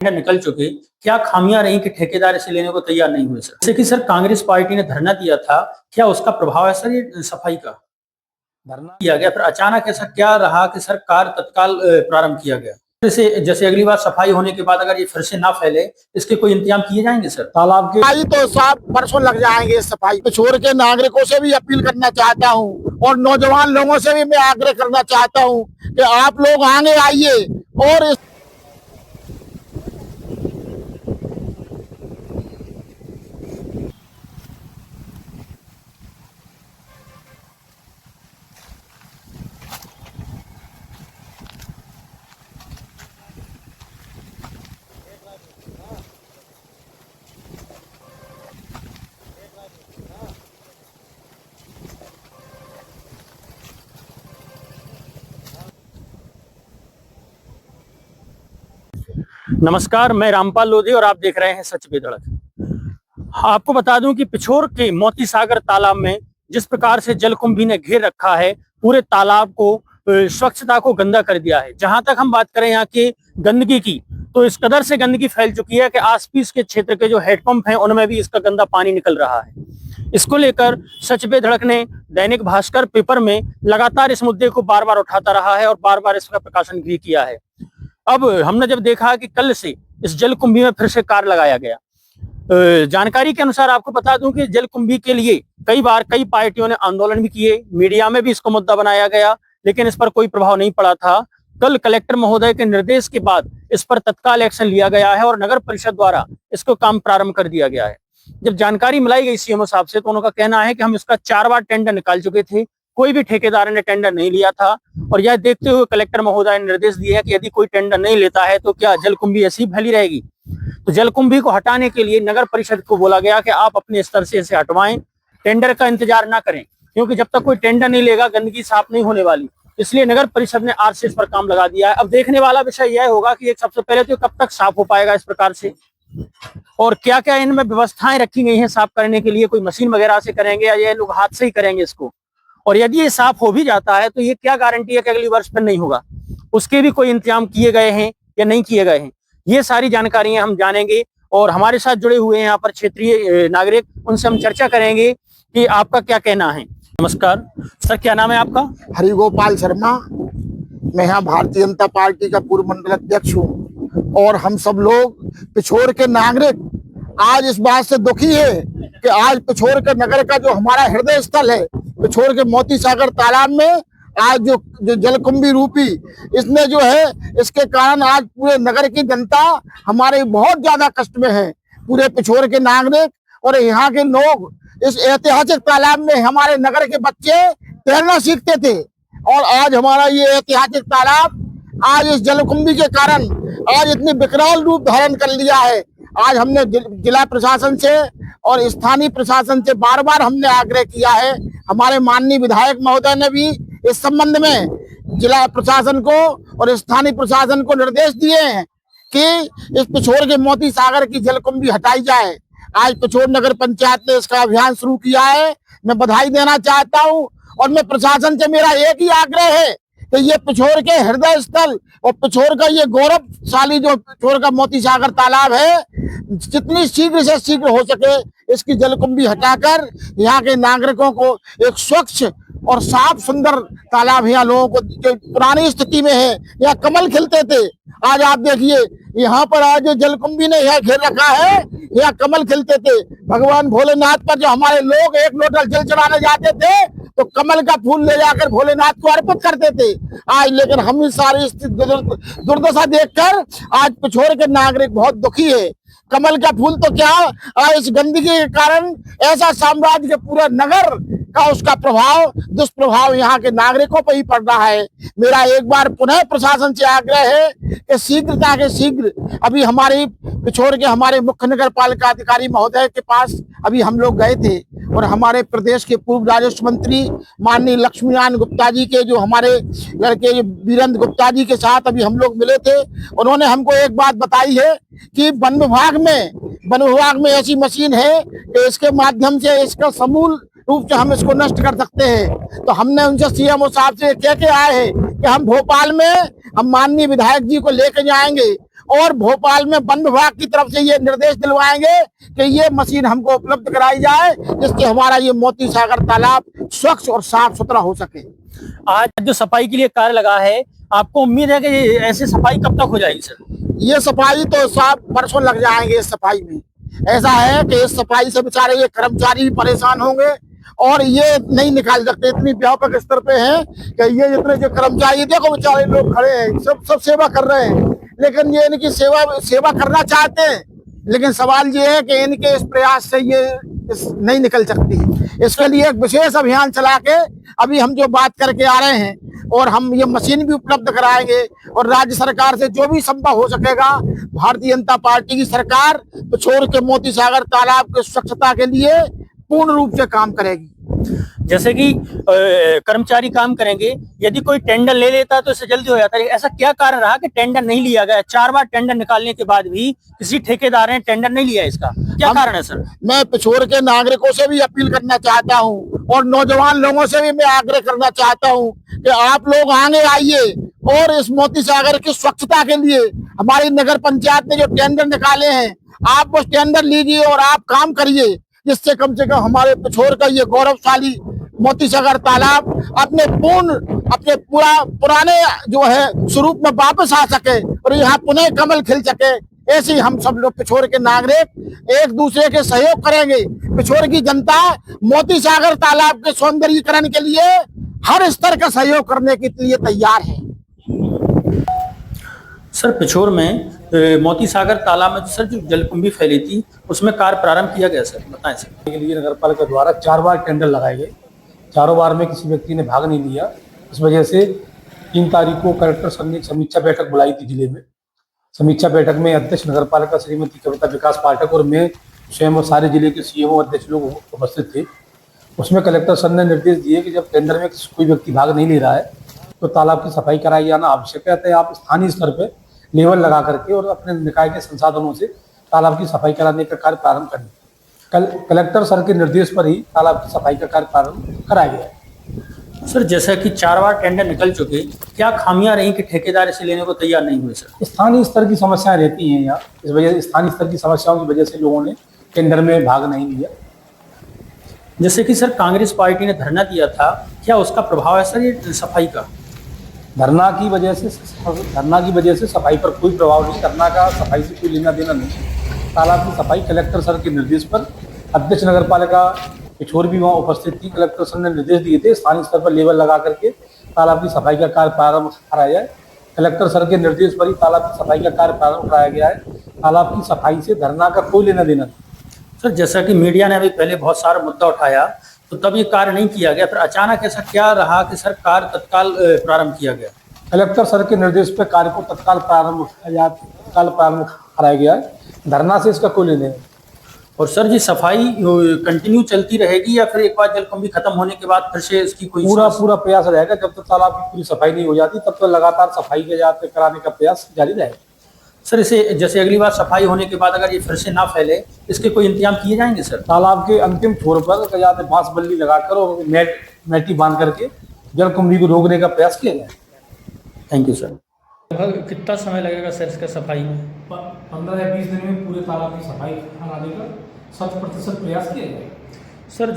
निकल चुके, क्या खामियां रही कि ठेकेदार इसे लेने को तैयार नहीं हुए सर? जैसे कि सर कांग्रेस पार्टी ने धरना दिया था, क्या उसका प्रभाव है सर ये सफाई का? धरना किया गया, फिर अचानक ऐसा क्या रहा कि सर कार्य तत्काल प्रारंभ किया गया? जैसे जैसे अगली बार सफाई होने के बाद अगर ये फिर से ना फैले, इसके कोई इंतजाम किए जाएंगे सर? तालाब की तो साफ परसों लग जाएंगे सफाई पे। छोड़ के नागरिकों से भी अपील करना चाहता हूँ और नौजवान लोगों से भी मैं आग्रह करना चाहता हूँ कि आप लोग आगे आइए और नमस्कार, मैं रामपाल लोधी और आप देख रहे हैं सच पे धड़क। आपको बता दूं कि पिछोर के मोती सागर तालाब में जिस प्रकार से जलकुंभी ने घेर रखा है, पूरे तालाब को स्वच्छता को गंदा कर दिया है। जहां तक हम बात करें यहाँ की गंदगी की, तो इस कदर से गंदगी फैल चुकी है कि आसपास के क्षेत्र के जो हैंडपंप हैं उनमें भी इसका गंदा पानी निकल रहा है। इसको लेकर सच पे धड़क ने दैनिक भास्कर पेपर में लगातार इस मुद्दे को बार बार उठाता रहा है और बार बार इसका प्रकाशन भी किया है। अब हमने जब देखा कि कल से इस जलकुंभी में फिर से कार लगाया गया, जानकारी के अनुसार आपको बता दूं कि जलकुंभी के लिए कई बार कई पार्टियों ने आंदोलन भी किए, मीडिया में भी इसको मुद्दा बनाया गया, लेकिन इस पर कोई प्रभाव नहीं पड़ा था। कल कलेक्टर महोदय के निर्देश के बाद इस पर तत्काल एक्शन लिया गया है और नगर परिषद द्वारा इसको काम प्रारंभ कर दिया गया है। जब जानकारी मिलाई गई सीएमओ साहब से, तो उनका कहना है कि हम इसका 4 बार टेंडर निकाल चुके थे, कोई भी ठेकेदार ने टेंडर नहीं लिया था। और यह देखते हुए कलेक्टर महोदय ने निर्देश दिए हैं कि यदि कोई टेंडर नहीं लेता है तो क्या जलकुंभी ऐसी फैली रहेगी। तो जलकुंभी को हटाने के लिए नगर परिषद को बोला गया कि आप अपने स्तर से इसे हटवाएं, टेंडर का इंतजार ना करें, क्योंकि जब तक कोई टेंडर नहीं लेगा गंदगी साफ नहीं होने वाली। इसलिए नगर परिषद ने आज से इस पर काम लगा दिया है। अब देखने वाला विषय यह होगा कि एक सबसे पहले तो कब तक साफ हो पाएगा इस प्रकार से, और क्या क्या इनमें व्यवस्थाएं रखी गई हैं साफ करने के लिए। कोई मशीन वगैरह से करेंगे या ये लोग हाथ से ही करेंगे इसको, और यदि ये साफ हो भी जाता है तो ये क्या गारंटी है कि अगली वर्ष पर नहीं होगा। उसके भी कोई इंतजाम किए गए हैं या नहीं किए गए हैं, ये सारी जानकारियां हम जानेंगे। और हमारे साथ जुड़े हुए हैं यहाँ पर क्षेत्रीय नागरिक, उनसे हम चर्चा करेंगे कि आपका क्या कहना है। नमस्कार सर, क्या नाम है आपका? हरिगोपाल शर्मा। मैं यहाँ भारतीय जनता पार्टी का पूर्व मंडल अध्यक्ष हूँ और हम सब लोग पिछोर के नागरिक आज इस बात से दुखी है कि आज पिछोर के नगर का जो हमारा हृदय स्थल है, पिछोर के मोती सागर तालाब में आज जो जलकुंभी रूपी इसने जो है, इसके कारण आज पूरे नगर की जनता हमारे बहुत ज्यादा कष्ट में है। पूरे पिछोर के नागरिक और यहाँ के लोग इस ऐतिहासिक तालाब में हमारे नगर के बच्चे तैरना सीखते थे और आज हमारा ये ऐतिहासिक तालाब आज इस जलकुंभी के कारण आज इतनी विकराल रूप धारण कर लिया है। आज हमने जिला प्रशासन से और स्थानीय प्रशासन से बार बार हमने आग्रह किया है। हमारे माननीय विधायक महोदय ने भी इस संबंध में जिला प्रशासन को और स्थानीय प्रशासन को निर्देश दिए हैं कि इस पिछोर के मोती सागर की जलकुंभी हटाई जाए। आज पिछोर नगर पंचायत ने इसका अभियान शुरू किया है, मैं बधाई देना चाहता हूं। और मैं प्रशासन से मेरा एक ही आग्रह है कि ये पिछोर के हृदय स्थल और पिछोर का ये गौरवशाली जो पिछोर का मोती सागर तालाब है, जितनी शीघ्र से शीघ्र हो सके इसकी जलकुंभी हटाकर यहाँ के नागरिकों को एक स्वच्छ और साफ सुंदर तालाब यहाँ लोगों को जो पुरानी स्थिति में है, यहाँ कमल खिलते थे, आज आप देखिए यहाँ पर आज जो जलकुंभी ने यहाँ घेर रखा है, यहाँ कमल खिलते थे। भगवान भोलेनाथ पर जो हमारे लोग एक लोटा जल चढ़ाने जाते थे तो कमल का फूल ले जाकर भोलेनाथ को अर्पित करते थे। आज लेकिन हम इस सारी दुर्दशा देखकर आज पिछोर के नागरिक बहुत दुखी है। कमल का फूल तो क्या, आज इस गंदगी के कारण ऐसा साम्राज्य के पूरा नगर का उसका प्रभाव दुष्प्रभाव यहाँ के नागरिकों पर ही पड़ रहा है। मेरा एक बार पुनः प्रशासन से आग्रह है कि शीघ्रता के शीघ्र अभी हमारी पिछोर के हमारे मुख्य नगर पालिका अधिकारी महोदय के पास अभी हम लोग गए थे और हमारे प्रदेश के पूर्व राजस्व मंत्री माननीय लक्ष्मीनारायण गुप्ता जी के जो हमारे लड़के वीरेंद्र गुप्ता जी के साथ अभी हम लोग मिले थे। उन्होंने हमको एक बात बताई है कि वन विभाग में ऐसी मशीन है कि इसके माध्यम से इसका समूल रूप से हम इसको नष्ट कर सकते हैं। तो हमने उनसे सीएमओ साहब से कह के आए हैं कि हम भोपाल में हम माननीय विधायक जी को लेकर जाएंगे और भोपाल में वन विभाग की तरफ से ये निर्देश दिलवाएंगे कि ये मशीन हमको उपलब्ध कराई जाए, जिससे हमारा ये मोती सागर तालाब स्वच्छ और साफ सुथरा हो सके। आज जो सफाई के लिए कार्य लगा है, आपको उम्मीद है कि ऐसी सफाई कब तक हो जाएगी सर? ये सफाई तो साफ बरसों लग जाएंगे इस सफाई में। ऐसा है कि इस सफाई से बेचारे ये कर्मचारी भी परेशान होंगे और ये नहीं निकाल सकते, इतनी व्यापक स्तर पे है कि ये इतने जो कर्मचारी देखो बेचारे लोग खड़े हैं, सब सेवा कर रहे हैं, लेकिन ये इनकी सेवा करना चाहते हैं, लेकिन सवाल ये है कि इनके इस प्रयास से ये नहीं निकल सकती। इसके लिए एक विशेष अभियान चला के अभी हम जो बात करके आ रहे हैं, और हम ये मशीन भी उपलब्ध कराएंगे और राज्य सरकार से जो भी संभव हो सकेगा, भारतीय जनता पार्टी की सरकार पिछोर के मोती सागर तालाब की स्वच्छता के लिए पूर्ण रूप से काम करेगी। जैसे कि कर्मचारी काम करेंगे, यदि कोई टेंडर ले लेता है तो इससे जल्दी हो जाता है, ऐसा क्या कारण रहा कि टेंडर नहीं लिया गया? 4 बार टेंडर निकालने के बाद भी किसी ठेकेदार ने टेंडर नहीं लिया, इसका क्या कारण है सर? मैं पिछोर के नागरिकों से भी अपील करना चाहता हूं और नौजवान लोगों से भी मैं आग्रह करना चाहता हूं कि आप लोग आगे आइए और इस मोती सागर की स्वच्छता के लिए हमारी नगर पंचायत ने जो टेंडर निकाले हैं, आप उस टेंडर लीजिए और आप काम करिए, जिससे कम से कम हमारे पिछोर का ये गौरवशाली मोती सागर तालाब अपने पुराने जो है स्वरूप में वापस आ सके और यहाँ पुनः कमल खिल सके। ऐसे ही हम सब लोग पिछोर के नागरिक एक दूसरे के सहयोग करेंगे। पिछोर की जनता मोती सागर तालाब के सौंदर्यीकरण के लिए हर स्तर का सहयोग करने के लिए तैयार है। सर, पिछोर में मोती सागर तालाब में सर जो जलकुंभी फैली थी, उसमें कार्य प्रारंभ किया गया सर, बताएं सर। के लिए नगर पालिका द्वारा 4 बार टेंडर लगाए गए, चारों बार में किसी व्यक्ति ने भाग नहीं लिया। इस वजह से 3 तारीख को कलेक्टर सर ने एक समीक्षा बैठक बुलाई थी जिले में। समीक्षा बैठक में अध्यक्ष नगर पालिका श्रीमती कविता विकास पाठक और मैं स्वयं और सारे जिले के सीएमओ अध्यक्ष लोग उपस्थित थे। उसमें कलेक्टर सर ने निर्देश दिए कि जब टेंडर में कोई व्यक्ति भाग नहीं ले रहा है तो तालाब की सफाई कराई जाना आवश्यक है। आप स्थानीय स्तर पर लेवल लगा करके और अपने निकाय के संसाधनों से तालाब की सफाई कराने का कार्य प्रारंभ करें। कल कलेक्टर सर के निर्देश पर ही तालाब की सफाई का कार्य प्रारंभ कराया गया है। सर, जैसा कि 4 बार टेंडर निकल चुके, क्या खामियां रही कि ठेकेदार इसे लेने को तैयार नहीं हुए सर? स्थानीय स्तर की समस्याएं रहती हैं यहाँ, इस वजह स्थानीय स्तर की समस्याओं की वजह से लोगों ने टेंडर में भाग नहीं लिया। जैसे कि सर कांग्रेस पार्टी ने धरना दिया था, क्या उसका प्रभाव है सर ये सफाई का? धरना की वजह से सफाई पर कोई प्रभाव नहीं, धरना का सफाई से कोई लेना देना नहीं। तालाब की सफाई कलेक्टर सर के निर्देश पर अध्यक्ष नगर पालिका पिछोर भी वहाँ उपस्थित थी। कलेक्टर सर ने निर्देश दिए थे स्थानीय स्तर पर लेवल लगा करके तालाब की सफाई का कार्य प्रारंभ कराया जाए। कलेक्टर सर के निर्देश पर ही तालाब की सफाई का कार्य प्रारंभ कराया गया है। तालाब की सफाई से धरना का कोई लेना देना नहीं। सर, जैसा कि मीडिया ने अभी पहले बहुत सारा मुद्दा उठाया, तो तब ये कार्य नहीं किया गया, फिर अचानक ऐसा क्या रहा कि सर कार्य तत्काल प्रारंभ किया गया? कलेक्टर सर के निर्देश पर कार्य को तत्काल प्रारंभ कराया गया है। धरना से इसका कोई लेना नहीं। और सर जी, सफाई कंटिन्यू चलती रहेगी या फिर एक बार जलकुंभी खत्म होने के बाद फिर से इसकी कोई पूरा प्रयास रहेगा? जब तक तालाब की पूरी सफाई नहीं हो जाती तब तक लगातार सफाई कराने का प्रयास जारी रहेगा। सर, इसे जैसे अगली बार सफाई होने के बाद अगर ये फिर से ना फैले, इसके कोई इंतजाम किए जाएंगे सर? तालाब के अंतिम छोर पर बांस बल्ली लगाकर और मैटी बांध करके जलकुंभी को रोकने का प्रयास किया जाए। Thank you sir. लगभग कितना समय लगेगा सर इसका सफाई में? 15 या 20 दिन में पूरे तालाब की सफाई कराने का 100% प्रयास किया जाएगा। सर